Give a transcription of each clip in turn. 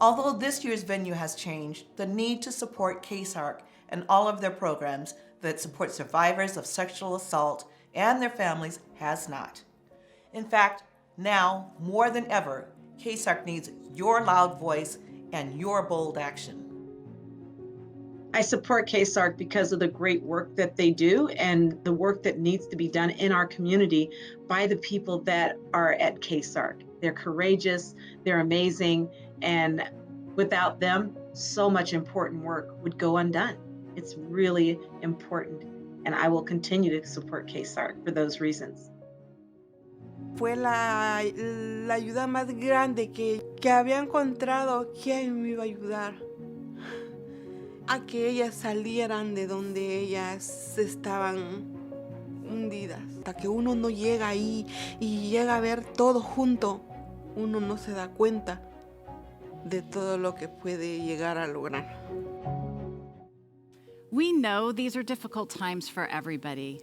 Although this year's venue has changed, the need to support KSARC and all of their programs that support survivors of sexual assault and their families has not. In fact, now, more than ever, KSARC needs your loud voice and your bold action. I support KSARC because of the great work that they do and the work that needs to be done in our community by the people that are at KSARC. They're courageous, they're amazing, and without them, so much important work would go undone. It's really important, and I will continue to support KSARC for those reasons. Fue la ayuda más grande que había encontrado. ¿Quién me iba a ayudar? A que ellas salieran de donde ellas estaban hundidas. Hasta que uno no llega ahí y llega a ver todo junto, uno no se da cuenta de todo lo que puede llegar a lograr. We know these are difficult times for everybody,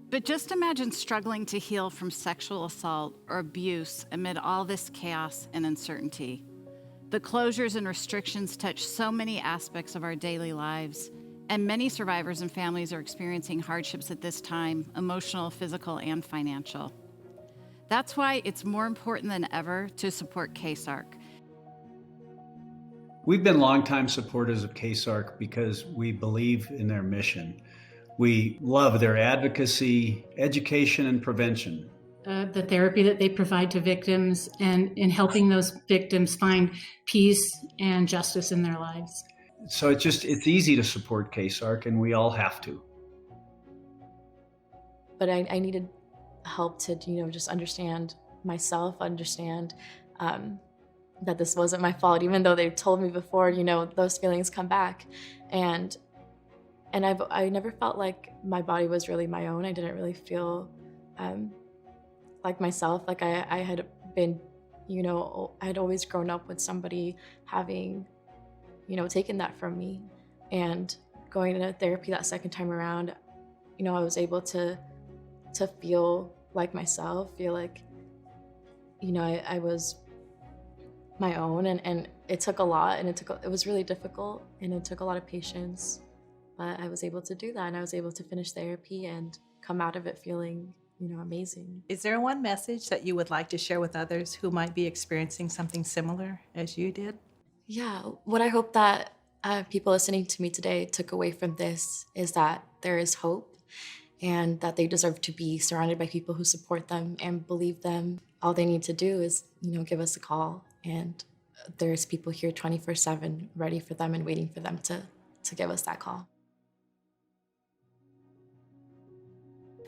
but just imagine struggling to heal from sexual assault or abuse amid all this chaos and uncertainty. The closures and restrictions touch so many aspects of our daily lives, and many survivors and families are experiencing hardships at this time, emotional, physical, and financial. That's why it's more important than ever to support KSARC. We've been longtime supporters of KSARC because we believe in their mission. We love their advocacy, education, and prevention. The therapy that they provide to victims and in helping those victims find peace and justice in their lives. So it's easy to support KSARC, and we all have to. But I needed help to, just understand myself, understand that this wasn't my fault, even though they told me before, those feelings come back. And I never felt like my body was really my own. I didn't really feel like myself. Like I had been, I had always grown up with somebody having, taken that from me. And going to therapy that second time around, I was able to feel like myself, feel like, I was my own. And it took a lot, and it was really difficult, and it took a lot of patience. But I was able to do that, and I was able to finish therapy and come out of it feeling amazing. Is there one message that you would like to share with others who might be experiencing something similar as you did? Yeah, what I hope that people listening to me today took away from this is that there is hope, and that they deserve to be surrounded by people who support them and believe them. All they need to do is, give us a call, and there's people here 24/7 ready for them and waiting for them to give us that call.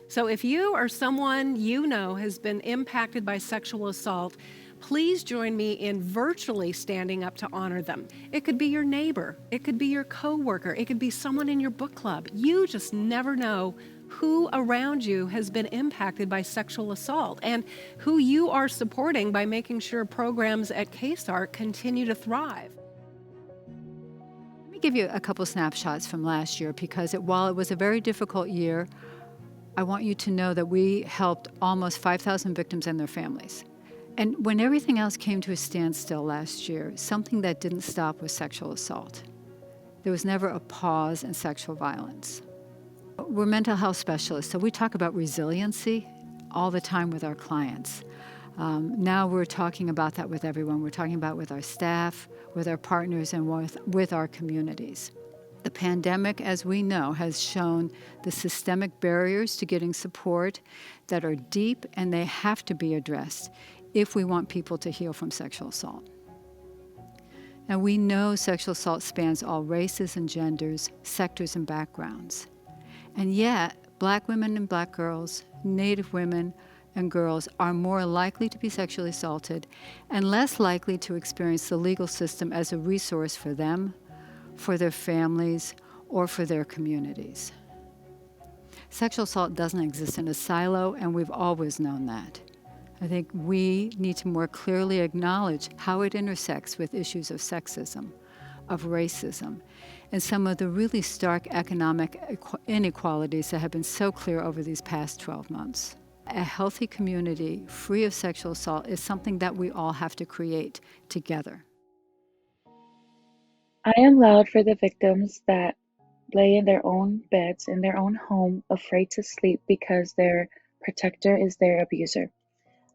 So if you or someone you know has been impacted by sexual assault, please join me in virtually standing up to honor them. It could be your neighbor, it could be your coworker, it could be someone in your book club. You just never know who around you has been impacted by sexual assault and who you are supporting by making sure programs at KSARC continue to thrive. Let me give you a couple snapshots from last year, because while it was a very difficult year, I want you to know that we helped almost 5,000 victims and their families. And when everything else came to a standstill last year, something that didn't stop was sexual assault. There was never a pause in sexual violence. We're mental health specialists, so we talk about resiliency all the time with our clients. Now we're talking about that with everyone. We're talking about with our staff, with our partners, and with our communities. The pandemic, as we know, has shown the systemic barriers to getting support that are deep, and they have to be addressed if we want people to heal from sexual assault. And we know sexual assault spans all races and genders, sectors and backgrounds. And yet, Black women and Black girls, Native women and girls are more likely to be sexually assaulted and less likely to experience the legal system as a resource for them, for their families, or for their communities. Sexual assault doesn't exist in a silo, and we've always known that. I think we need to more clearly acknowledge how it intersects with issues of sexism, of racism, and some of the really stark economic inequalities that have been so clear over these past 12 months. A healthy community free of sexual assault is something that we all have to create together. I am loud for the victims that lay in their own beds in their own home, afraid to sleep because their protector is their abuser.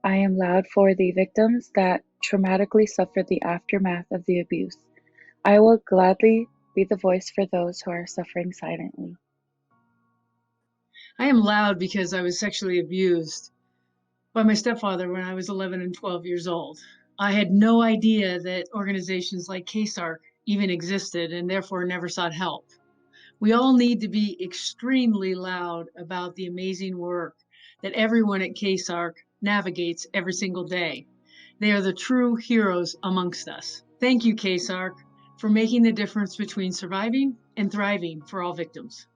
I am loud for the victims that traumatically suffer the aftermath of the abuse. I will gladly be the voice for those who are suffering silently. I am loud because I was sexually abused by my stepfather when I was 11 and 12 years old. I had no idea that organizations like KSARC even existed and therefore never sought help. We all need to be extremely loud about the amazing work that everyone at KSARC navigates every single day. They are the true heroes amongst us. Thank you, KSARC, for making the difference between surviving and thriving for all victims.